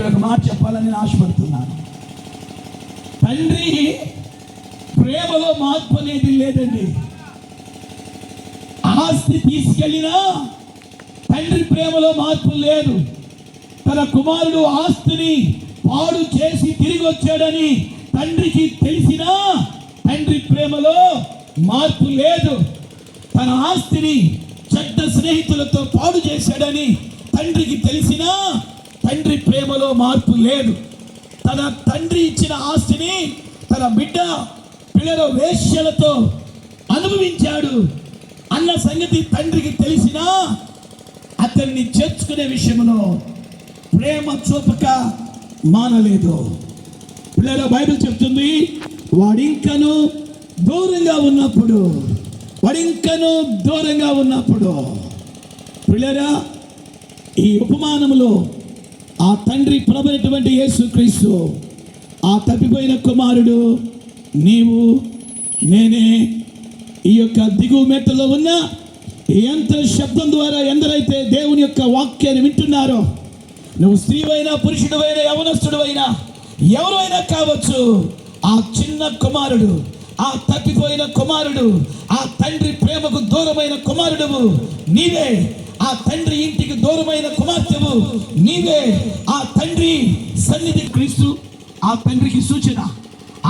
ఇక్కడ ఒక మాట చెప్పాలని నేను ఆశపడుతున్నాను. తండ్రి ప్రేమలో మార్పు అనేది లేదండి. ఆస్తి తీసుకెళ్ళినా తండ్రి ప్రేమలో మార్పు లేదు. తన కుమారుడు ఆస్తిని పాడు చేసి తిరిగి వచ్చాడని తండ్రికి తెలిసినా తండ్రి ప్రేమలో మార్పు లేదు. తన ఆస్తిని చెడ్డ స్నేహితులతో పాడు చేశాడని తండ్రికి తెలిసినా తండ్రి ప్రేమలో మార్పు లేదు. తన తండ్రి ఇచ్చిన ఆస్తిని తన బిడ్డ పిల్లల వేశ్యలతో అనుభవించాడు అన్న సంగతి తండ్రికి తెలిసినా అతన్ని చేర్చుకునే విషయంలో ప్రేమ చూపక మానలేదు. పిల్లల బైబిల్ చెప్తుంది, వాడింకను దూరంగా ఉన్నప్పుడు పిల్లరా, ఈ ఉపమానములో ఆ తండ్రి ప్రభువైనటువంటి యేసుక్రీస్తు, ఆ తప్పిపోయిన కుమారుడు నీవు నేనే. ఈ యొక్క దిగువ మెట్టలో ఉన్న యంత్ర శబ్దం ద్వారా ఎందరైతే దేవుని యొక్క వాక్యాన్ని వింటున్నారో, నువ్వు స్త్రీవైనా పురుషుడువైనా యవనస్తుడువైనా ఎవరైనా కావచ్చు, ఆ చిన్న కుమారుడు, ఆ తప్పిపోయిన కుమారుడు, ఆ తండ్రి ప్రేమకు దూరమైన కుమారుడు నీవే. ఆ తండ్రి ఇంటికి దూరమైన కుమార్తెవు నీవే. ఆ తండ్రి సన్నిధి క్రీస్తు ఆ తండ్రికి సూచన.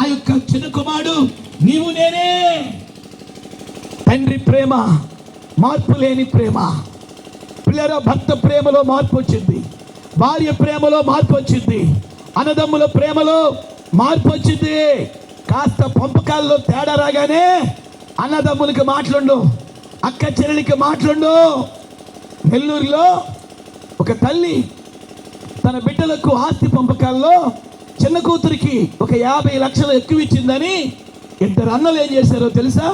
ఆ యొక్క చిన్న కుమారుడు నీవు నేనే. తండ్రి ప్రేమ మార్పు లేని ప్రేమ. పిల్లల భర్త ప్రేమలో మార్పు వచ్చింది, భార్య ప్రేమలో మార్పు వచ్చింది, అన్నదమ్ముల ప్రేమలో మార్పు వచ్చింది. కాస్త పంపకాల్లో తేడా రాగానే అన్నదమ్ములకి మాట్లాడు, అక్క చెల్లెలికి మాట్లాడు. నెల్లూరులో ఒక తల్లి తన బిడ్డలకు ఆస్తి పంపకాల్లో చిన్న కూతురికి ఒక 50 లక్షలు ఎక్కువ ఇచ్చిందని 2 అన్నలు ఏం చేశారో తెలుసా?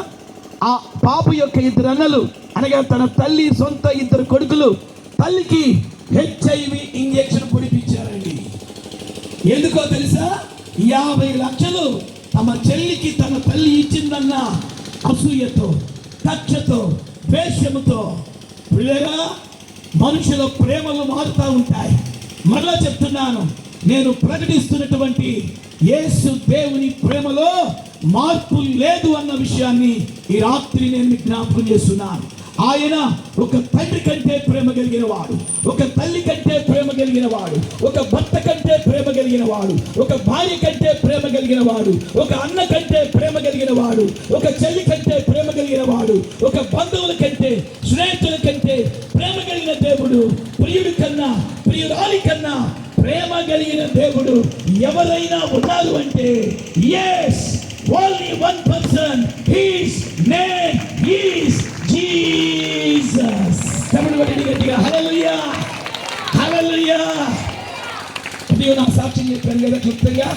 ఆ పాప యొక్క 2 అన్నలు అనగా తన తల్లి సొంత 2 కొడుకులు తల్లికి HIV ఇంజెక్షన్ పొడిపించారండి. ఎందుకో తెలుసా? 50 లక్షలు తమ చెల్లికి తన తల్లి ఇచ్చిందన్న అసూయతో, కక్షతో, ద్వేషముతో. పిల్లగా మనుషుల ప్రేమలు మారుతూ ఉంటాయి. మరలా చెప్తున్నాను, నేను ప్రకటిస్తున్నటువంటి యేసు దేవుని ప్రేమలో మార్పు లేదు అన్న విషయాన్ని ఈ రాత్రి నేను జ్ఞాపకం చేస్తున్నాను. ఆయన ఒక తండ్రి కంటే ప్రేమ కలిగిన వాడు, ఒక తల్లి కంటే ప్రేమ కలిగిన వాడు, ఒక భర్త కంటే ప్రేమ కలిగిన వాడు, ఒక భార్య కంటే ప్రేమ కలిగిన వాడు, ఒక అన్న కంటే ప్రేమ కలిగిన వాడు, ఒక చెల్లి కంటే ప్రేమ కలిగిన వాడు, ఒక బంధువుల కంటే స్నేహితుల కంటే ప్రేమ కలిగిన దేవుడు, ప్రియుడి కన్నా ప్రియురాలి కన్నా ప్రేమ కలిగిన దేవుడు ఎవరైనా ఉన్నారు అంటే yes, only one person, his name is Jesus. హల్లెలూయా హల్లెలూయా. నా సాక్ష్యం చెప్పాను కదా క్లుప్తంగా.